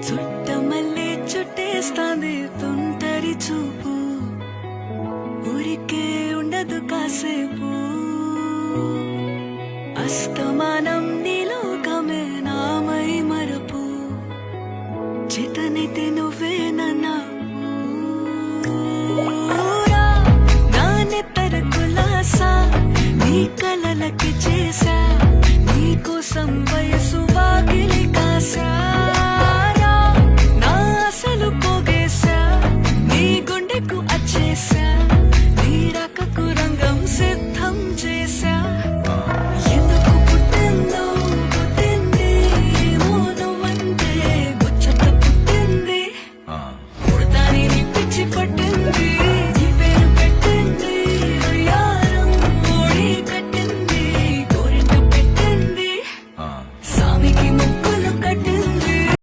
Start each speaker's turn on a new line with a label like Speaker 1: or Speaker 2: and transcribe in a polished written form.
Speaker 1: చుట్టమల్లే చుట్టేస్తాంది తుంటరి చూపు, ఊరికే ఉండదు కాసేపు. అస్తమానం నీలోకమే నామై మరపు, చేతనైతే నువ్వే నన్నా నానెత్తర కులాసా నీ కలలకి చేసా, నీకోసం వయసు